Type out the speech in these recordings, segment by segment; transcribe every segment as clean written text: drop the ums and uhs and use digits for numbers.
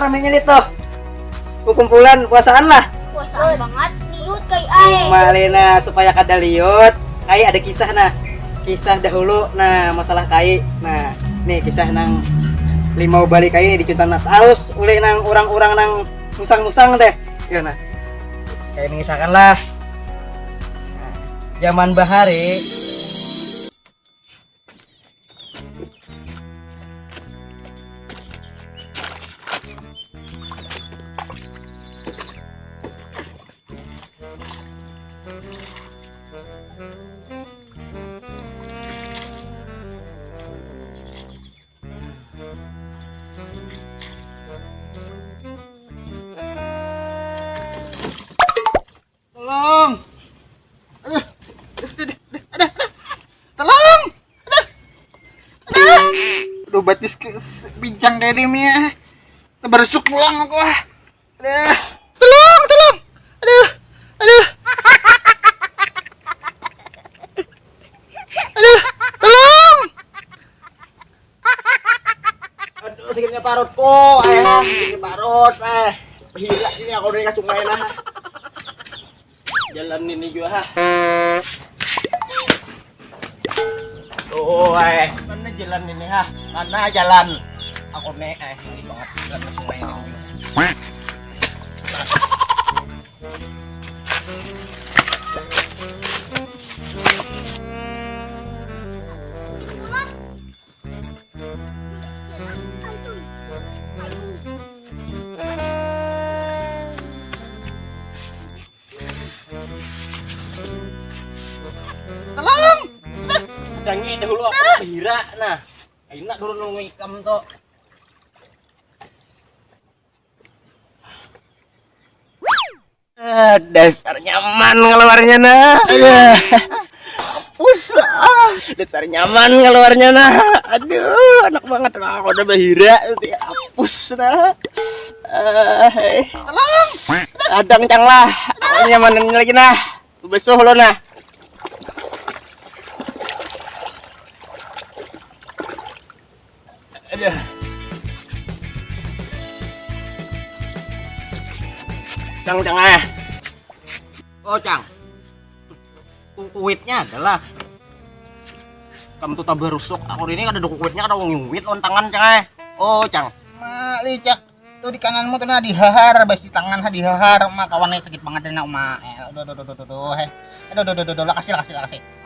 ramenya nih tuh. Kumpulan puasaan lah. Puasaan banget. Liut kay ay. Malena supaya kada liut. Kai ada kisah nah. Kisah dahulu nah masalah kai. Nah, nih kisah nang limau balik kai ini di Cutan Nas. Harus ulih nang orang-orang nang musang-musang deh. Ya nah. Kayak misalkan lah. Nah, zaman bahari tolong. Tolong. Aduh batis bincang kayak ini ya. Tebersuk pulang aku ah. Aduh. Tolong. Aduh. Tolong. Aduh sakitnya parutku. Sakitnya parut. Hila ini aku udah kasih main lah. Jalan ini juga ha. Mana jalan ini ha? Mana jalan? Aku nih banget jalan ke sungai ini. Tolong. Dangi dahulu aku hira nah. Enak dulu nunggu ikam to. Dasar nyaman ngeluarnya nah. Hapus. Dasar nyaman ngeluarnya nah. Aduh, enak banget aku udah bahira hapus nah. Tolong. Adang cang lah. Nyamanin lagi nah. Besuh lo nah. Aduh. Cang oh cang, kukuitnya adalah kamu tuh tabur rusuk. Aku ini ada kukuitnya ada nyuwit on tangan cang oh cang mali cak tuh di kananmu tuh nah dihahar bas di tangan dihahar mah kawannya sakit banget dan mah aduh lah kasih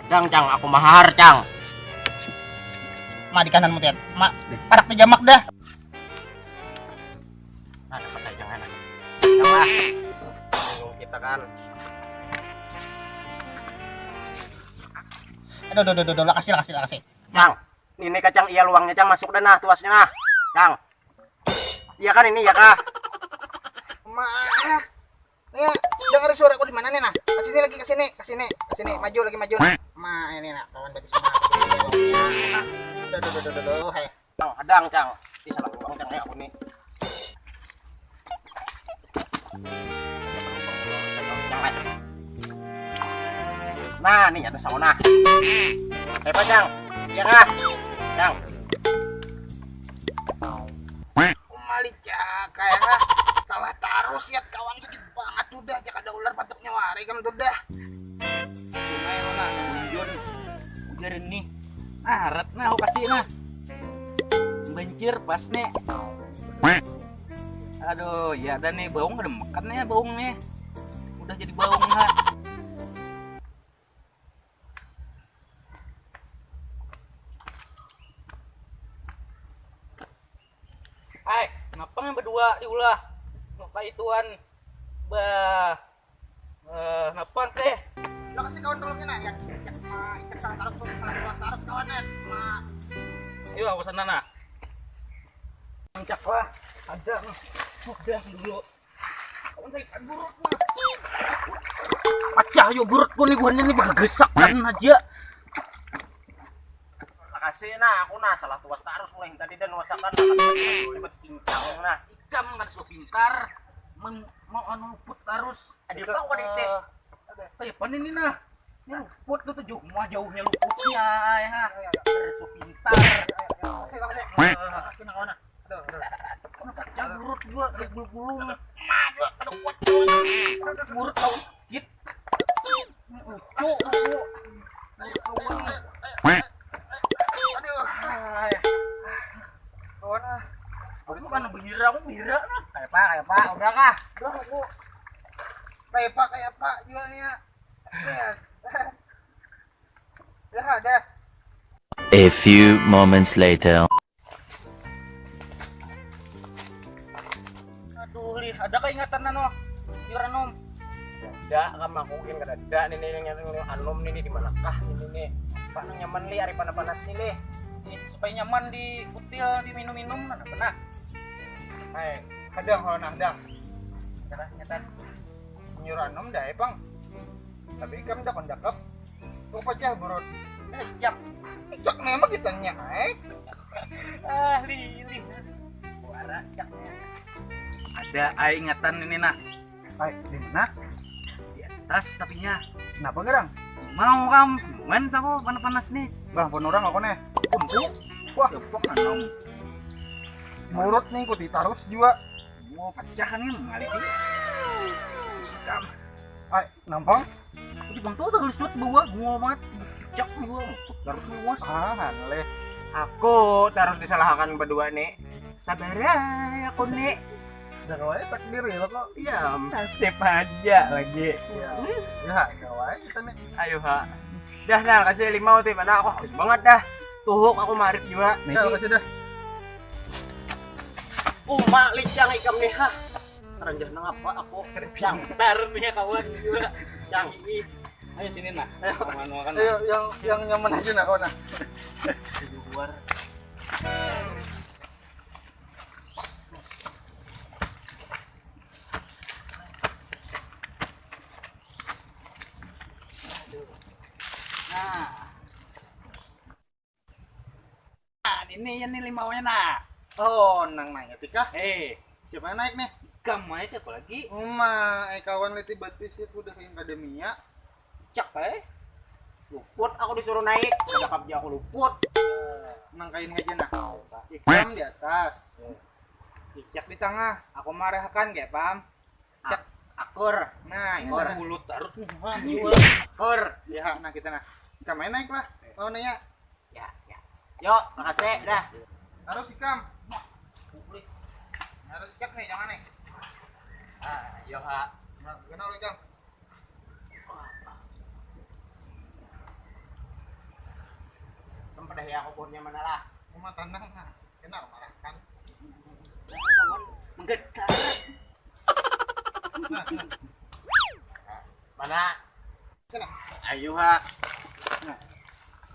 kadang cang aku mahar cang mah di kananmu tiat mah parak jamak dah nah dapat aja jangan lah kita kan aduh lah kasih cang ini kacang iya luangnya cang masuk dah nah tuasnya nah cang iya kan ini ya kah mah nih dengar suara aku di mana nih nah kesini lagi kesini maju lagi mah ini nah kawan berarti semua aduh hei kadang cang ini salah luang cang ya aku nih nah nih ada sauna hebat cang iya kah cang mali caka ya salah tarus ya kawan sakit banget udah jaka ada ular patuknya wari kan udah sungai mana munjun ujarin nih arat nah aku kasih nah banjir pas nih aduh ya ada nih baung ada mekat nih baung nih udah jadi baung nah hai kenapa yang berdua diulah ngapa ituan bah kenapa teh lo kasih kawan tolongnya nah ya ikan salah taruh kawannya mah yuk aku sana nah cak lah ada udah dulu kawan saya ikan buruk mah pacah yuk buruk pun nih buahnya nih bergesak kan aja kasih nah aku nah salah tuas tarus mulai tadi dan wasakan lewat pincang nah ikam kan so pintar mau anu luput tarus adik kau teh kayak pan ini nah ini luput tuh jauhnya luputnya ya so pintar kasih nah Ya burut gua gulung. Ada kuat. Burut tau git. Aduh. Mana bira nah. Kayak Pak, udah kah? Udah, Bu. Kayak Pak jualnya. Ya, ada. A few moments later. Aduh, Li, ada keingatan nano? Yuranom. Ada kan makuin kada ada nih yang anom nih di manakah ini Pak nyaman li ari panas ini Supaya nyaman di kutil, di minum-minum nah pernah. Hadang kalau nadang Kada nyatan. nyuranom dah Bang. Tapi kam dah kondakap. Kok pecah burut. Jak. Jak memang kita nya Li. Suara jaknya. Ada ingatan ini nah. Di mana? Di atas tapinya. Kenapa gerang? Mau kam, main sama panas nih. Bang pun orang aku nih. Untuk. Wah, Jepok nanong. burut nih ku ditarus juga. Mau pecah nih ngali. Kam. Nampang? Di bang tuh terus shoot bawa gua banget. Jak gua terus luas. Le. Aku terus disalahkan berdua nih. Sabar ya aku nih. Udah kawai takdir ya kok. Ya, nasib aja lagi. Ya, kawai kita nih. Ayo, Ha. Dah, kasih 5 tip. Mana aku haus banget dah. Tuhuk aku marit juga. Ya, kasih dah. Mak licang ikam nih, Ha. Teranjah nang apa aku kerjang. Tar nih kawan juga. Yang ini. Ayo sini nah. Makan. Ayo yang nyaman aja nak kawan. Di luar. Ini nih limaunya nah. Oh, nang nanya tika. Siapa Siapa yang naik nih? kamu aja siapa lagi? Kawan leti batis ya udah ke akademia. Cak Luput aku disuruh naik. Ada kapja aku luput. Nang kain aja nah. Ikam di atas. Cicak di tengah. Aku marahkan ya, Pam. Cak Akur. nah, ini Luar nah. mulut harus Akur. Ya, nah kita nah. Kita main naik lah. Lawannya. Ya. Yuk, makasih dah. Harus ikam. Harus cek nih, jangan nih. Yo, Ha. Nah, kenal lu ikam. Tempat ya aku punya mana lah. Cuma tenang nah. Kenal marahkan. menggetar. Mana? Sana. Ayo, Ha.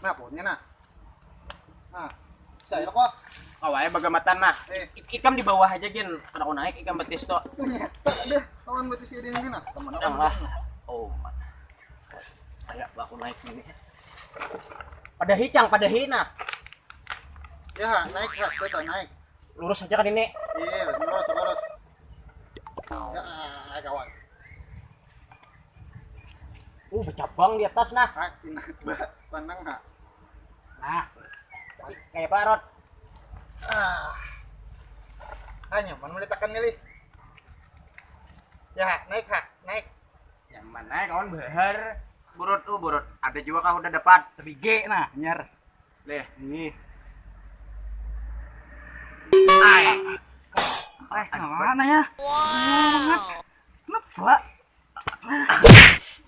Nah, punya nah. Nah. Saya kok. Awalnya bagamatan nah. Ikam di bawah aja gin. Pada aku naik ikam betis tuh. Ternyata deh kawan batis ini nah. Teman Yang lah. Oh, mana? Kayak aku naik ini. Pada hina. Ya, naik lah, kita naik. Lurus aja kan ini. Iya, lurus. Ya, kawan. Bercabang di atas nah. Pandang nah. Nah. Kayak parot. Hanya mana meletakkan nilai. Ya, naik. Yang mana kawan behar? Burut. Ada juga kau udah dapat sebige nah, nyer. Leh, ini. Mana ya? Kenapa?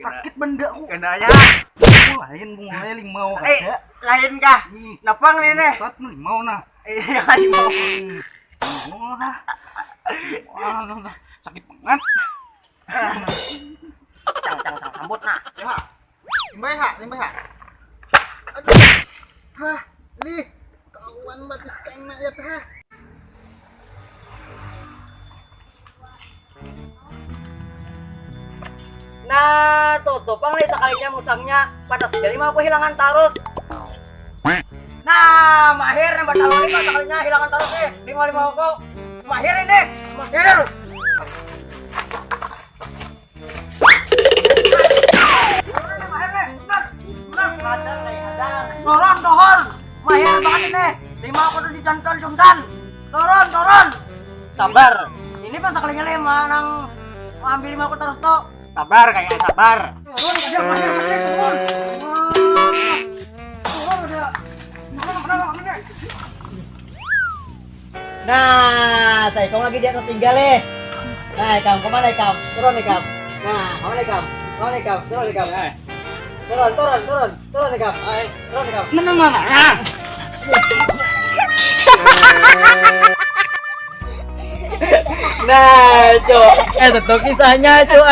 Sakit benda ku. Kendanya. Mulai limau Lain kah? Napang ini. Sat limau nah. Iya, mau. Wah, sakit banget. Cang sambut nah. Ya, limbah ha. Aduh. Hah, li. Kawan batis kena ya tah. Nah, tutupang nih sekalinya musangnya pada sejali mau kehilangan tarus. Nah, mahir nih batal lima sekalinya hilangan tarus nih. 5 kok. Mahir ini, mahir. Mahir nih, Turun. Mahir banget ini. 5 aku udah dijantan juntan. Turun. sabar. Ini pas sekalinya lima nang ambil 5 aku terus to. Sabar kayak sabar. Turun aja, mahir turun. Turun aja. Nah, saya kau lagi di atas 3 leh. Nah, Ikam, kemana Ikam? Turun Ikam. Nah, kemana Ikam? Kemana Ikam? Turun Ikam. Turun Ikam. Turun Ikam. Nah, Cuk. Itu tuh kisahnya, Cuk.